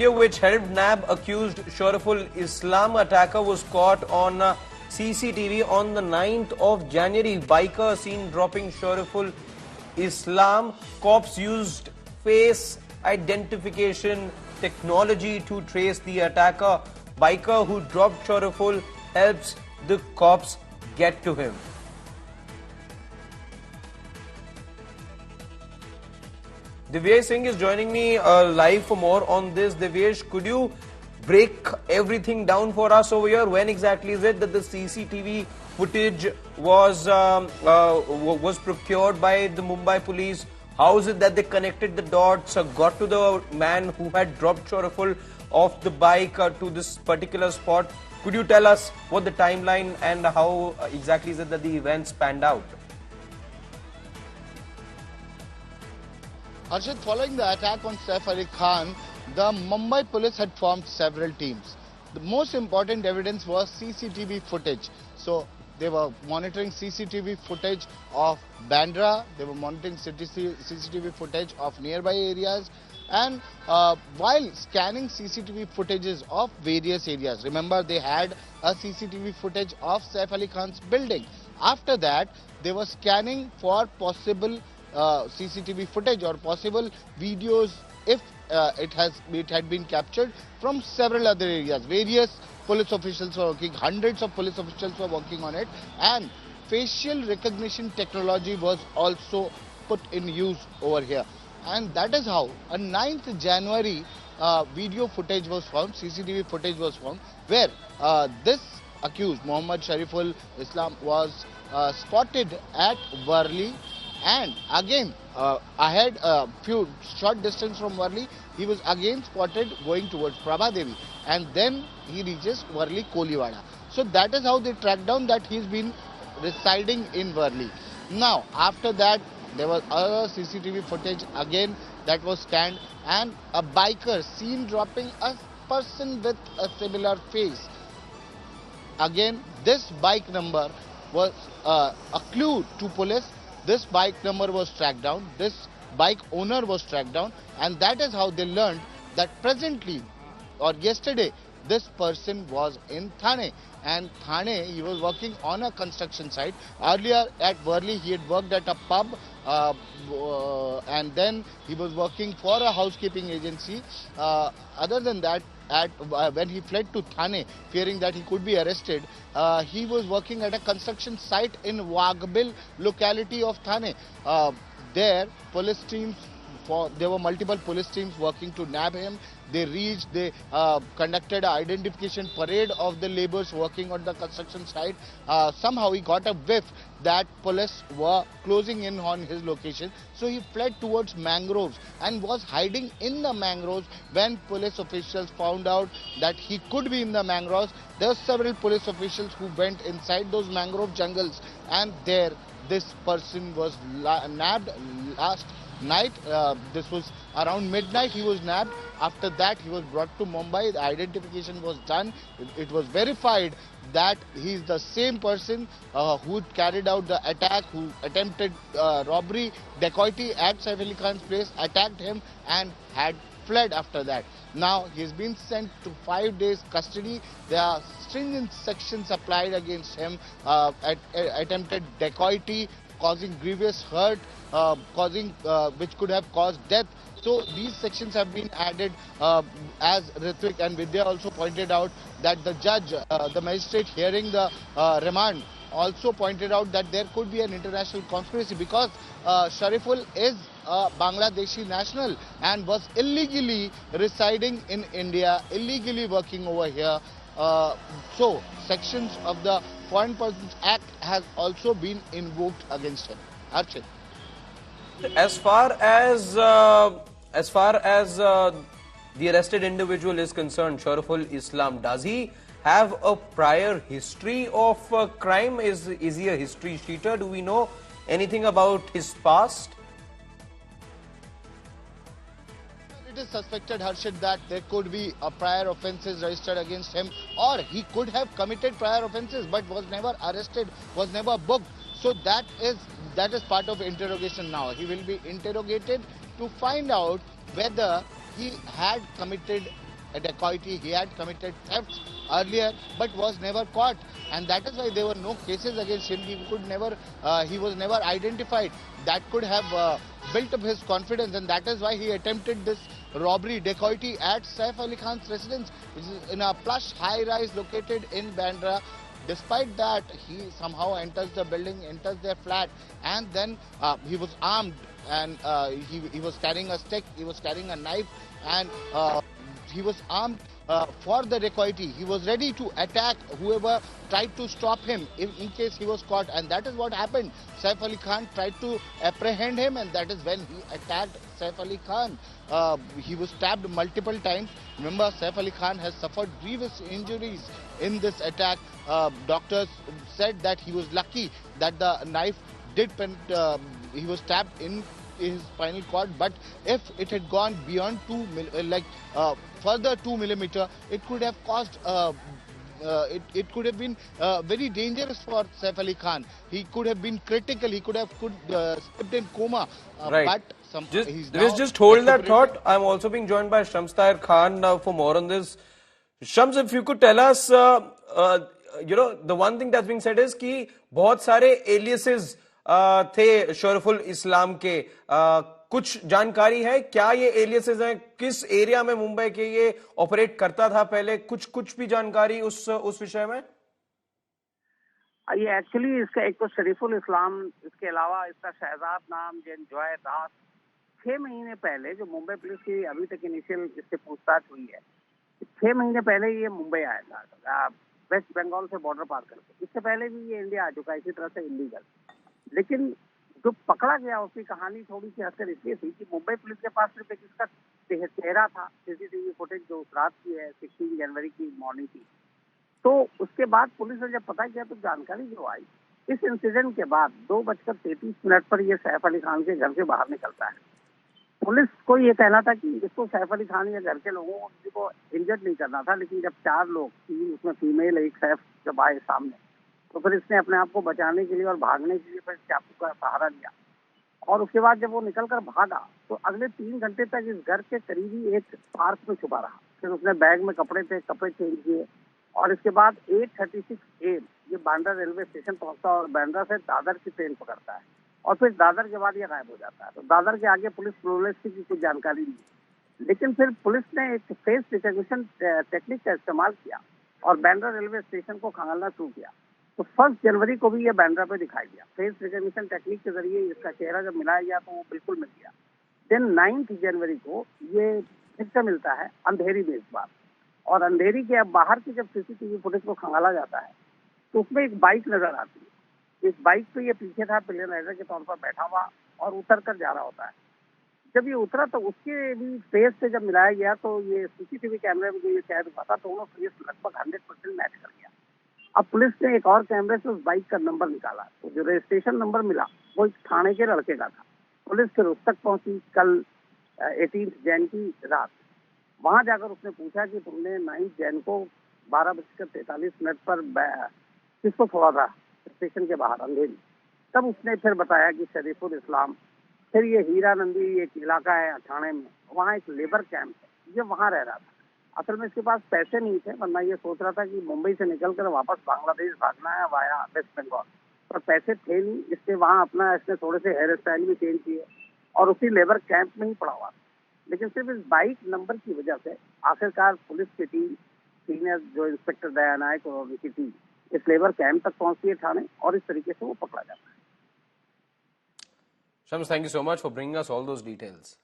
video which helped nab accused Shariful Islam attacker was caught on CCTV on the 9th of January. Biker seen dropping Shariful Islam. Cops used face identification technology to trace the attacker. Biker who dropped Shariful helps the cops get to him. Divyesh Singh is joining me live for more on this. Divyesh, could you break everything down for us over here? When exactly is it that the CCTV footage was procured by the Mumbai police? How is it that they connected the dots, got to the man who had dropped Shariful off the bike to this particular spot? Could you tell us what the timeline and how exactly is it that the events panned out? Harshit, following the attack on Saif Ali Khan, the Mumbai police had formed several teams. The most important evidence was CCTV footage. So they were monitoring CCTV footage of Bandra, they were monitoring CCTV footage of nearby areas, and while scanning CCTV footages of various areas, remember they had a CCTV footage of Saif Ali Khan's building. After that, they were scanning for possible CCTV footage or possible videos if it had been captured from several other areas. Various police officials were working, hundreds of police officials were working on it, and facial recognition technology was also put in use over here. And that is how a 9th January video footage was found, CCTV footage was found, where this accused, Mohammad Shariful Islam, was spotted at Worli. And again, ahead, a few short distance from Worli, he was again spotted going towards Prabhadevi. And then he reaches Worli Koliwada. So that is how they tracked down that he's been residing in Worli. Now, after that, there was other CCTV footage again that was scanned, and a biker seen dropping a person with a similar face. Again, this bike number was a clue to police. This bike number was tracked down, this bike owner was tracked down, and that is how they learned that presently or yesterday this person was in Thane. And Thane, he was working on a construction site. Earlier at Worli, he had worked at a pub and then he was working for a housekeeping agency. Other than that, when he fled to Thane, fearing that he could be arrested, he was working at a construction site in Wagbil locality of Thane. There, police teams, there were multiple police teams working to nab him. They reached, they conducted an identification parade of the laborers working on the construction site. Somehow he got a whiff that police were closing in on his location. So he fled towards mangroves and was hiding in the mangroves when police officials found out that he could be in the mangroves. There were several police officials who went inside those mangrove jungles, and there this person was nabbed last night. This was around midnight he was nabbed. After that he was brought to Mumbai. The identification was done. It was verified that he is the same person who carried out the attack, who attempted robbery, dacoity at Saif Ali Khan's place, attacked him and had fled after that. Now he has been sent to 5 days custody. There are stringent sections applied against him, attempted dacoity, causing grievous hurt, which could have caused death. So these sections have been added, as Ritvik and Vidya also pointed out, that the judge, the magistrate hearing the remand, also pointed out that there could be an international conspiracy because Shariful is a Bangladeshi national and was illegally residing in India, illegally working over here. So sections of the Foreign Persons Act has also been invoked against him. Archit. As far as the arrested individual is concerned, Shariful Islam, does he have a prior history of crime? Is he a history cheater? Do we know anything about his past? It is suspected, Harshit, that there could be prior offences registered against him, or he could have committed prior offences but was never arrested, was never booked. So that is part of interrogation now. He will be interrogated to find out whether he had committed a dacoity. He had committed thefts earlier, but was never caught, and that is why there were no cases against him. He was never identified. That could have built up his confidence, and that is why he attempted this robbery, dacoity at Saif Ali Khan's residence, which is in a plush high-rise located in Bandra. Despite that, he somehow enters the building, enters their flat, and then he was armed, and he was carrying a stick, he was carrying a knife, and he was armed for the dacoity. He was ready to attack whoever tried to stop him in case he was caught, and that is what happened. Saif Ali Khan tried to apprehend him, and that is when he attacked Saif Ali Khan. He was stabbed multiple times. Remember, Saif Ali Khan has suffered grievous injuries in this attack. Doctors said that he was lucky that the knife he was stabbed in his spinal cord, but if it had gone beyond further 2 millimeter, it could have caused it could have been very dangerous for Saif Ali Khan. He could have been critical. He could have slipped in coma. Right. But just hold that thought. I'm also being joined by Shams Tahir Khan for more on this. Shams, if you could tell us, the one thing that's being said is कि बहुत सारे aliases थे शोरफुल इस्लाम के. कुछ जानकारी है क्या ये एलियसेस हैं, किस एरिया में मुंबई के ये ऑपरेट करता था पहले, कुछ भी जानकारी उस विषय में? ये एक्चुअली इसका एक तो शरीफुल इस्लाम, इसके अलावा इसका शहजाद नाम जॉय दास 6 महीने पहले, जो मुंबई पुलिस की अभी तक इनिशियल इससे पूछताछ हुई है, 6 महीने पहले ये मुंबई आया था वेस्ट बंगाल से बॉर्डर पार करके. इससे पहले भी ये इंडिया आ चुका है इसी तरह से इलीगल. लेकिन जो पकड़ा गया उसकी कहानी थोड़ी सी हटकर इसलिए थी कि मुंबई पुलिस के पास सिर्फ एक इसका चेहरा था. सीसीटीवी फुटेज जो उस रात की है, 16 जनवरी की मॉर्निंग की. तो उसके बाद पुलिस ने जब पता किया तो जानकारी जो आई, इस इंसिडेंट के बाद 2:33 पर ये सैफ अली खान के घर से बाहर निकलता है. पुलिस को ये कहना था कि इसको सैफ अली खान या घर के लोगों को इंजर्ड नहीं करना था, लेकिन जब 4 लोग, 3 उसमें फीमेल, एक सैफ जब आए सामने, तो फिर इसने अपने आप को बचाने के लिए और भागने के लिए फिर चाकू का सहारा लिया. और उसके बाद जब वो निकलकर भागा तो अगले 3 घंटे तक इस घर के करीबी एक पार्क में छुपा रहा. फिर उसने बैग में कपड़े चेंज किए और इसके बाद 8:36 AM ये बांद्रा रेलवे स्टेशन पहुंचता और बांद्रा से दादर की ट्रेन पकड़ता है और फिर दादर के बाद ये गायब हो जाता है. तो दादर के आगे पुलिस क्लूलेस की कुछ जानकारी नहीं. लेकिन फिर पुलिस ने एक फेस रिकॉग्निशन टेक्निक का इस्तेमाल किया और बांद्रा रेलवे स्टेशन को खंगालना शुरू किया. तो 1 जनवरी को भी ये बांद्रा पे दिखाई दिया. फेस रिकॉग्निशन टेक्निक के जरिए इसका चेहरा जब मिलाया गया तो वो बिल्कुल मिल गया. देन 9 जनवरी को ये फिर से मिलता है अंधेरी में इस बार. और अंधेरी के अब बाहर की जब सीसीटीवी फुटेज को खंगाला जाता है तो उसमें एक बाइक नजर आती है. इस बाइक पे ये पीछे था पिलियन राइडर के तौर पर बैठा हुआ और उतर कर जा रहा होता है. जब ये उतरा तो उसके भी फेस से जब मिलाया गया तो ये सीसीटीवी कैमरे में जो ये कैद हुआ था दोनों फेस लगभग 100% मैच कर गया. अब पुलिस ने एक और कैमरे से उस बाइक का नंबर निकाला तो जो रजिस्ट्रेशन नंबर मिला वो एक थाने के लड़के का था. पुलिस फिर उस तक पहुंची कल 18 जैन की रात. वहां जाकर उसने पूछा कि तुमने 9 जैन को 12:43 पर किसको छोड़ा था स्टेशन के बाहर अंधेरी. तब उसने फिर बताया कि शरीफुल इस्लाम. फिर ये हीरा नंदी एक इलाका है थाने में, वहाँ एक लेबर कैंप है, ये वहाँ रह रहा था. असल में इसके पास पैसे नहीं थे, वरना ये सोच रहा था कि मुंबई से निकलकर वापस बांग्लादेश भागना है वाया वेस्ट बंगाल, पर पैसे थे नहीं. इससे वहाँ अपना इसने थोड़े से हेयर स्टाइल भी चेंज किए और उसी लेबर कैंप में ही पड़ा हुआ. लेकिन सिर्फ इस बाइक नंबर की वजह से आखिरकार पुलिस की टीम, सीनियर जो इंस्पेक्टर दया नायक और उनकी टीम इस लेबर कैंप तक पहुंचती है थाने और इस तरीके से वो पकड़ा जाता है. Shams, thank you so much for bringing us all those details.